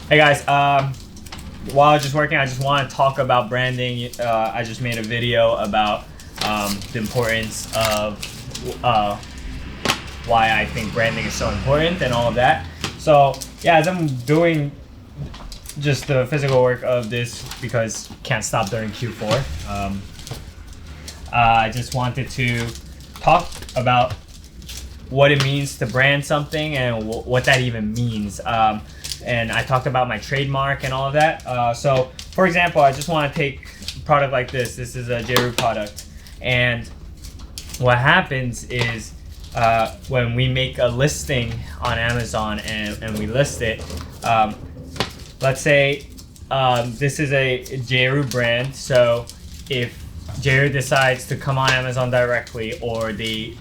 Hey guys, while I was just working, I just want to talk about branding. I just made a video about the importance of why I think branding is so important and all of that. So yeah, as I'm doing just the physical work of this because can't stop during Q4, I just wanted to talk about what it means to brand something and what that even means. And I talked about my trademark and all of that. So, for example, I just want to take a product like this. This is a JRU product. And what happens is when we make a listing on Amazon and we list it, let's say this is a JRU brand. So if JRU decides to come on Amazon directly, or they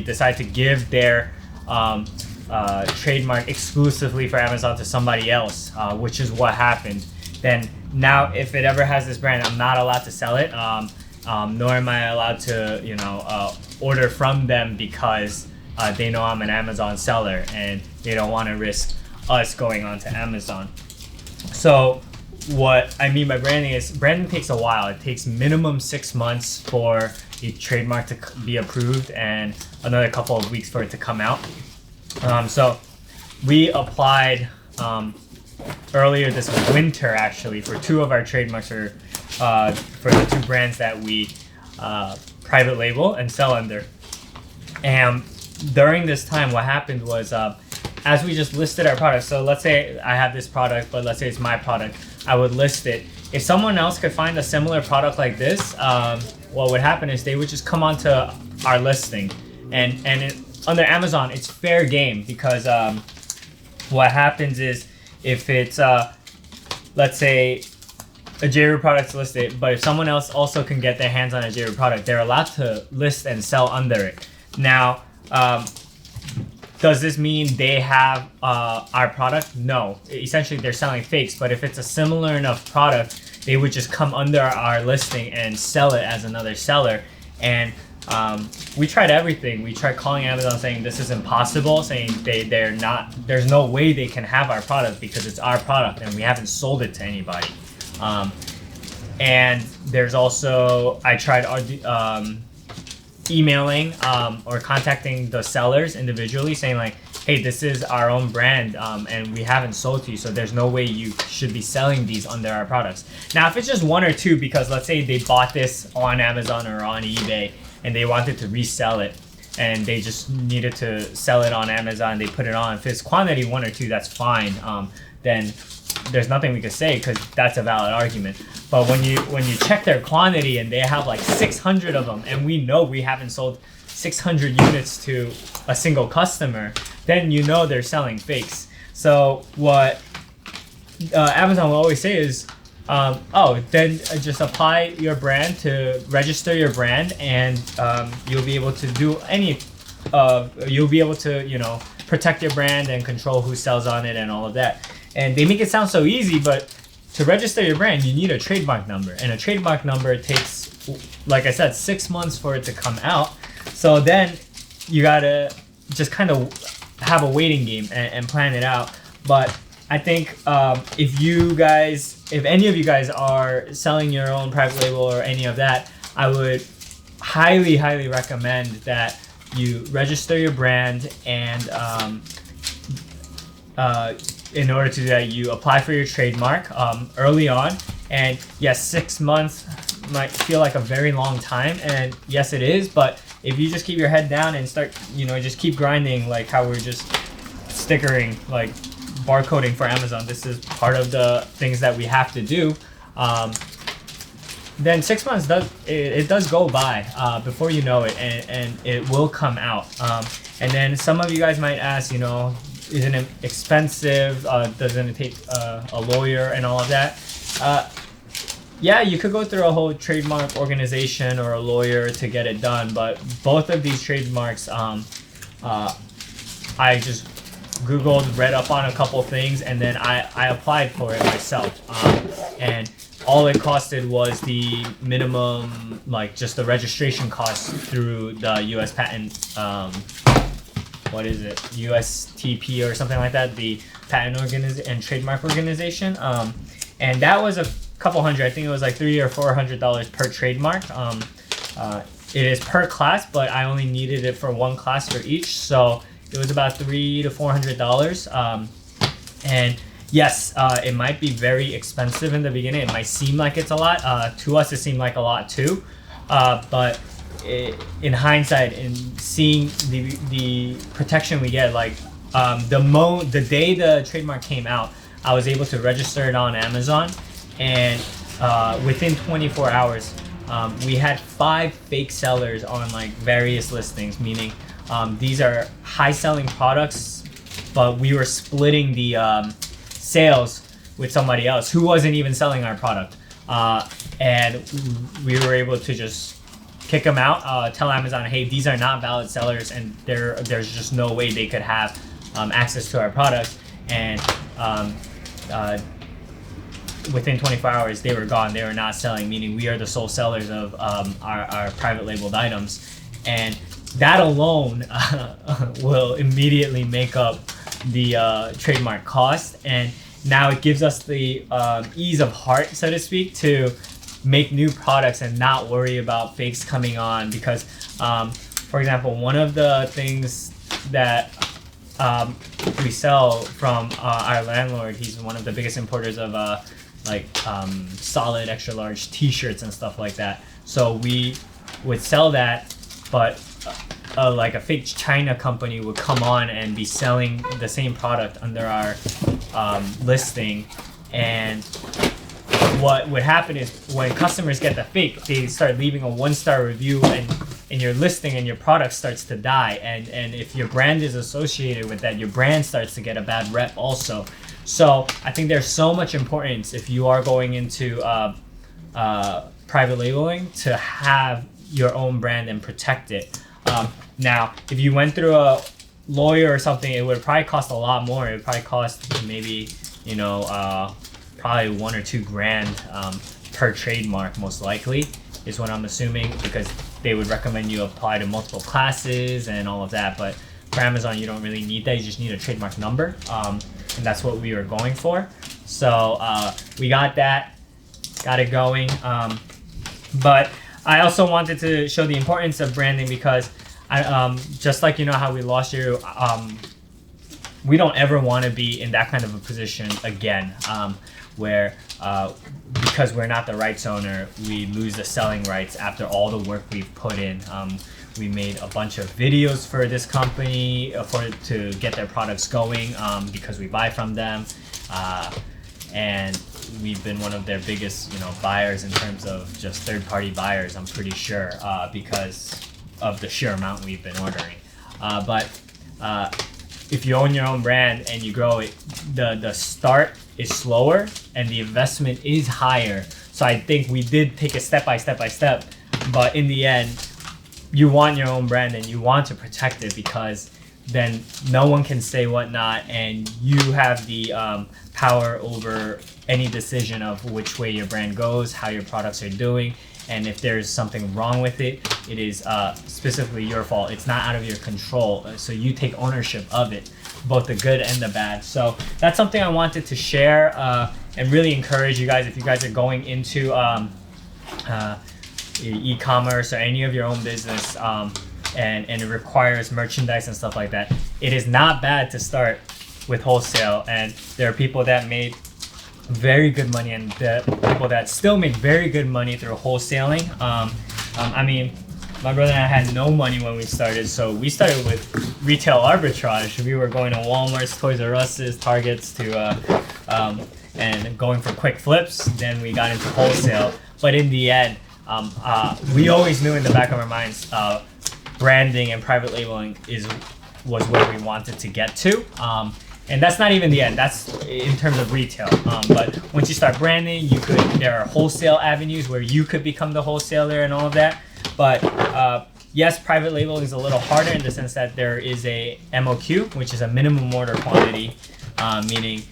decide to give their trademark exclusively for Amazon to somebody else, which is what happened. Then now, if it ever has this brand, I'm not allowed to sell it, nor am I allowed to, order from them because they know I'm an Amazon seller and they don't want to risk us going onto Amazon. So what I mean by branding is branding takes a while. It takes minimum 6 months for a trademark to be approved and another couple of weeks for it to come out. So we applied earlier this winter actually for 2 of our trademarks for the 2 brands that we private label and sell under. And during this time, what happened was as we just listed our product, so let's say I have this product, but let's say it's my product, I would list it. If someone else could find a similar product like this, what would happen is they would just come onto our listing, and under Amazon, it's fair game because what happens is if it's, let's say, a JRU product's listed, but if someone else also can get their hands on a JRU product, they're allowed to list and sell under it. Now, does this mean they have our product? No. Essentially, they're selling fakes, but if it's a similar enough product, they would just come under our listing and sell it as another seller. And we tried everything. We tried calling Amazon saying this is impossible, saying they're not, there's no way they can have our product because it's our product and we haven't sold it to anybody. And there's also, I tried emailing or contacting the sellers individually saying like, hey, this is our own brand and we haven't sold to you, so there's no way you should be selling these under our products. Now, if it's just 1 or 2, because let's say they bought this on Amazon or on eBay and they wanted to resell it and they just needed to sell it on Amazon, they put it on. If it's quantity 1 or 2, that's fine. Then there's nothing we could say because that's a valid argument. But when you check their quantity and they have like 600 of them and we know we haven't sold 600 units to a single customer, then you know they're selling fakes. So what Amazon will always say is, then just apply your brand to register your brand and you'll be able to do you'll be able to, protect your brand and control who sells on it and all of that. And they make it sound so easy, but to register your brand, you need a trademark number. And a trademark number takes, like I said, 6 months for it to come out. So then you gotta just kind of have a waiting game and plan it out. But I think if any of you guys are selling your own private label or any of that, I would highly, highly recommend that you register your brand and in order to do that, you apply for your trademark early on. And yes, 6 months might feel like a very long time, and yes, it is. But if you just keep your head down and start, just keep grinding, like how we're just stickering, like barcoding for Amazon. This is part of the things that we have to do. Then 6 months does go by before you know it, and it will come out. And then some of you guys might ask, isn't it expensive? Doesn't it take a lawyer and all of that? Yeah, you could go through a whole trademark organization or a lawyer to get it done, but both of these trademarks, I just Googled, read up on a couple things, and then I applied for it myself. And all it costed was the minimum, like just the registration costs through the U.S. patent what is it, USTP or something like that, the Patent and Trademark Organization. And that was a couple hundred. I think it was like $300 or $400 per trademark. It is per class, but I only needed it for one class for each, so it was about $300 to $400. And yes, it might be very expensive in the beginning. It might seem like it's a lot. To us, it seemed like a lot too. But in hindsight, in seeing the protection we get, like the day the trademark came out, I was able to register it on Amazon, and within 24 hours, we had 5 fake sellers on like various listings, meaning these are high selling products, but we were splitting the sales with somebody else who wasn't even selling our product. And we were able to just kick them out, tell Amazon, hey, these are not valid sellers, and there's just no way they could have access to our product. And within 24 hours, they were gone. They were not selling, meaning we are the sole sellers of our private labeled items. And that alone will immediately make up the trademark cost. And now it gives us the ease of heart, so to speak, to make new products and not worry about fakes coming on. Because, for example, one of the things that we sell from our landlord, he's one of the biggest importers of solid extra large t-shirts and stuff like that. So we would sell that, but like a fake China company would come on and be selling the same product under our listing. And what would happen is when customers get the fake, they start leaving a 1-star review, and your listing and your product starts to die. And if your brand is associated with that, your brand starts to get a bad rep also. So I think there's so much importance, if you are going into private labeling, to have your own brand and protect it. Now, if you went through a lawyer or something, it would probably cost a lot more. It would probably cost maybe, probably $1 or $2 grand per trademark, most likely, is what I'm assuming, because they would recommend you apply to multiple classes and all of that. But for Amazon, you don't really need that. You just need a trademark number, and that's what we were going for. So we got that, got it going. But I also wanted to show the importance of branding, because I, just like how we lost you, we don't ever want to be in that kind of a position again, where because we're not the rights owner, we lose the selling rights after all the work we've put in. We made a bunch of videos for this company to get their products going, because we buy from them, and we've been one of their biggest buyers in terms of just third-party buyers, I'm pretty sure, because of the sheer amount we've been ordering. But if you own your own brand and you grow it, the start is slower and the investment is higher. So I think we did take it step by step, but in the end, you want your own brand and you want to protect it, because then no one can say whatnot, and you have the power over any decision of which way your brand goes, how your products are doing. And if there's something wrong with it, it is specifically your fault. It's not out of your control. So you take ownership of it, both the good and the bad. So that's something I wanted to share and really encourage you guys, if you guys are going into e-commerce or any of your own business, and it requires merchandise and stuff like that. It is not bad to start with wholesale, and there are people that made very good money, and the people that still make very good money through wholesaling. I mean, my brother and I had no money when we started, so we started with retail arbitrage. We were going to Walmart's, Toys R Us's, Targets and going for quick flips. Then we got into wholesale, but in the end, we always knew in the back of our minds, branding and private labeling was where we wanted to get to. And that's not even the end. That's in terms of retail. But once you start branding, there are wholesale avenues where you could become the wholesaler and all of that. But yes, private labeling is a little harder in the sense that there is a MOQ, which is a minimum order quantity, meaning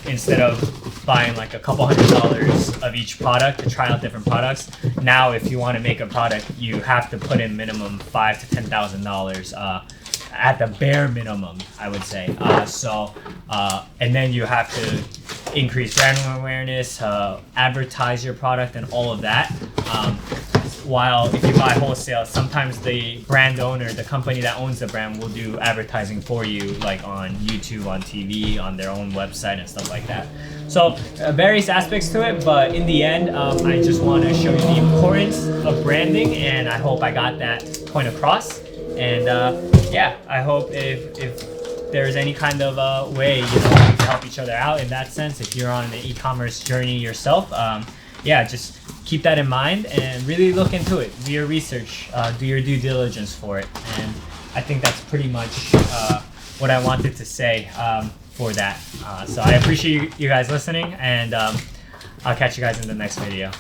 instead of buying like a couple $100s of each product to try out different products, now if you want to make a product, you have to put in minimum $5,000 to $10,000 at the bare minimum, I would say. And then you have to increase brand awareness, advertise your product, and all of that. While if you buy wholesale, sometimes the brand owner, the company that owns the brand, will do advertising for you, like on YouTube, on TV, on their own website, and stuff like that. So various aspects to it, but in the end, I just want to show you the importance of branding, and I hope I got that point across. And yeah, I hope if there's any kind of way, we can help each other out in that sense. If you're on an e-commerce journey yourself, yeah, just keep that in mind and really look into it. Do your research, do your due diligence for it. And I think that's pretty much what I wanted to say for that. So I appreciate you guys listening, and I'll catch you guys in the next video.